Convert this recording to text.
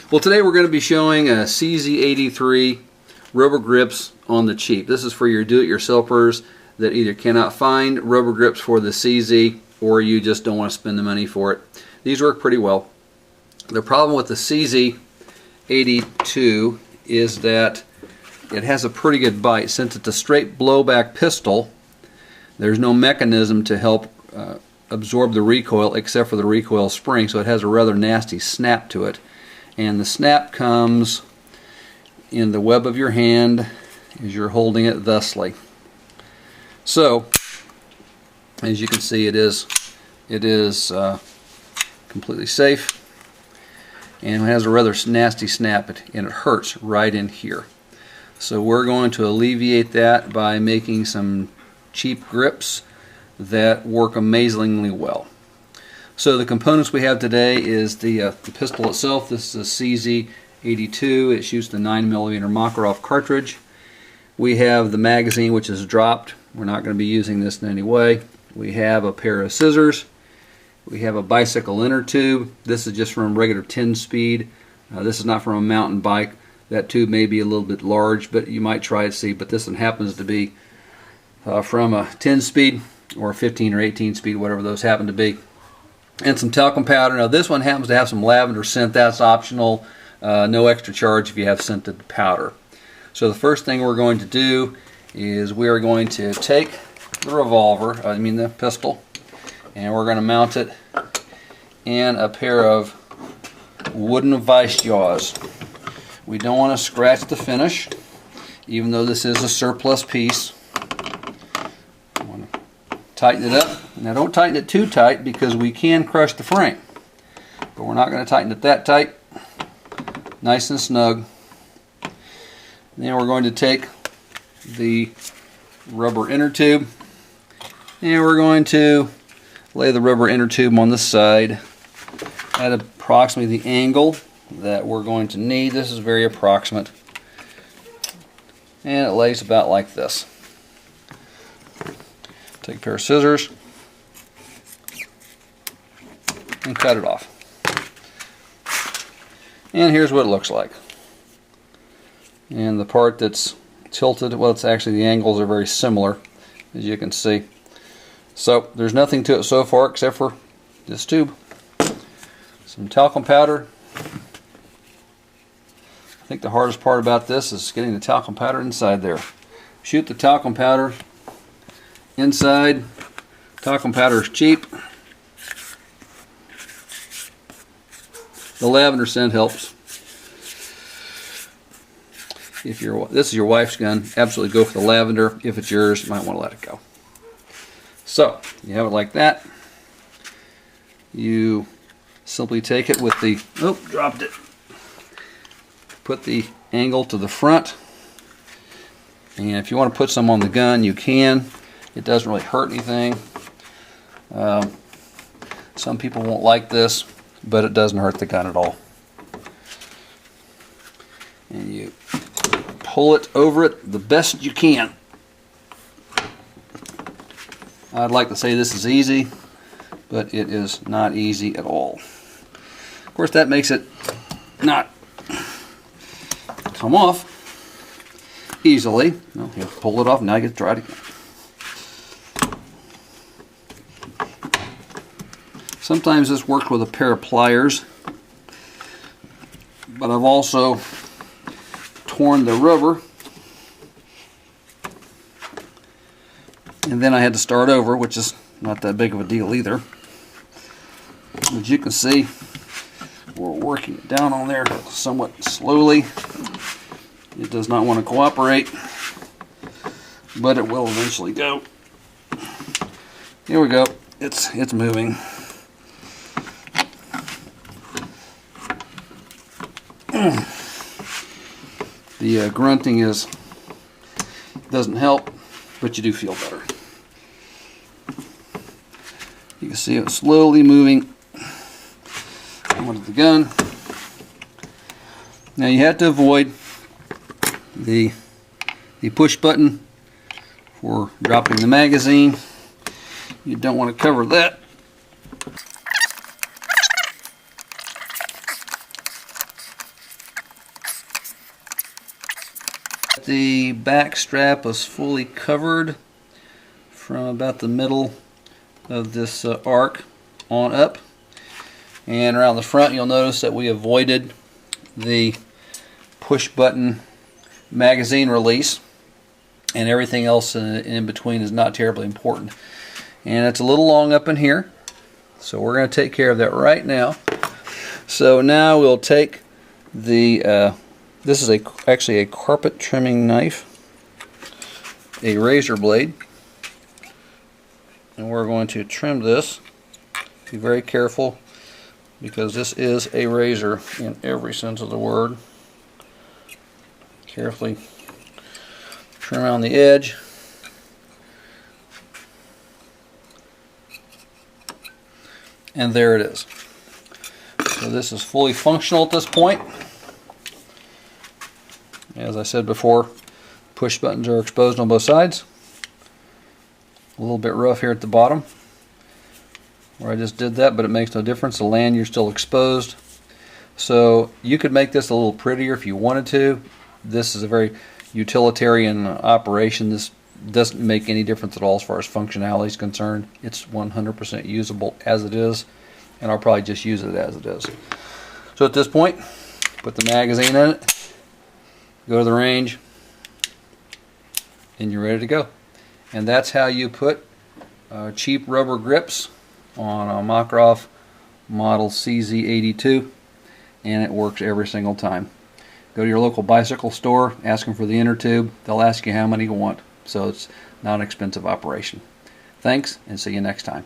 Well, today we're going to be showing a CZ83 rubber grips on the cheap. This is for your do-it-yourselfers that either cannot find rubber grips for the CZ or you just don't want to spend the money for it. These work pretty well. The problem with the CZ82 is that it has a pretty good bite. Since it's a straight blowback pistol, there's no mechanism to help absorb the recoil except for the recoil spring, so it has a rather nasty snap to it. And the snap comes in the web of your hand as you're holding it thusly. So, as you can see, it is completely safe, and it has a rather nasty snap, and it hurts right in here. So we're going to alleviate that by making some cheap grips that work amazingly well. So the components we have today is the pistol itself. This is a CZ82. It shoots the 9mm Makarov cartridge. We have the magazine, which is dropped. We're not going to be using this in any way. We have a pair of scissors. We have a bicycle inner tube. This is just from regular 10 speed. This is not from a mountain bike. That tube may be a little bit large, but you might try to see. But this one happens to be from a 10 speed or 15 or 18 speed, whatever those happen to be. And some talcum powder. Now this one happens to have some lavender scent. That's optional. No extra charge if you have scented powder. So the first thing we're going to do is we are going to take the pistol, and we're going to mount it in a pair of wooden vise jaws. We don't want to scratch the finish, even though this is a surplus piece. I want to tighten it up. Now don't tighten it too tight because we can crush the frame, but we're not going to tighten it that tight. Nice and snug. Then we're going to take the rubber inner tube, and we're going to lay the rubber inner tube on the side at approximately the angle that we're going to need. This is very approximate, and it lays about like this. Take a pair of scissors and cut it off. And here's what it looks like. And the part that's tilted, well, it's actually, the angles are very similar, as you can see. So there's nothing to it so far except for this tube. Some talcum powder. I think the hardest part about this is getting the talcum powder inside there. Shoot the talcum powder inside. Talcum powder is cheap. The lavender scent helps. If this is your wife's gun, absolutely go for the lavender. If it's yours, you might want to let it go. So you have it like that. You simply take it with the, oh, dropped it. Put the angle to the front, and if you want to put some on the gun, you can. It doesn't really hurt anything. Some people won't like this, but it doesn't hurt the gun at all. And you pull it over it the best you can. I'd like to say this is easy, but it is not easy at all. Of course, that makes it not come off easily. Well, you pull it off, now you get to try it again. Sometimes this works with a pair of pliers, but I've also torn the rubber, and then I had to start over, which is not that big of a deal either. As you can see, we're working it down on there somewhat slowly. It does not want to cooperate, but it will eventually go. Here we go. It's moving. The grunting doesn't help, but you do feel better. You can see it slowly moving onto the gun. Now you have to avoid the push button for dropping the magazine. You don't want to cover that. the back strap was fully covered from about the middle of this arc on up. And around the front, you'll notice that we avoided the push button magazine release, and everything else in between is not terribly important. And it's a little long up in here, so we're going to take care of that right now. So now we'll take the this is actually a carpet trimming knife, a razor blade, and we're going to trim this. Be very careful, because this is a razor in every sense of the word. Carefully trim around the edge. And there it is. So this is fully functional at this point. As I said before, push buttons are exposed on both sides. A little bit rough here at the bottom where I just did that, but it makes no difference. The lanyard's still exposed. So you could make this a little prettier if you wanted to. This is a very utilitarian operation. This doesn't make any difference at all as far as functionality is concerned. It's 100% usable as it is, and I'll probably just use it as it is. So at this point, put the magazine in it, go to the range, and you're ready to go. And that's how you put cheap rubber grips on a Makarov model CZ82, and it works every single time. Go to your local bicycle store, ask them for the inner tube. They'll ask you how many you want. So it's not an expensive operation. Thanks, and see you next time.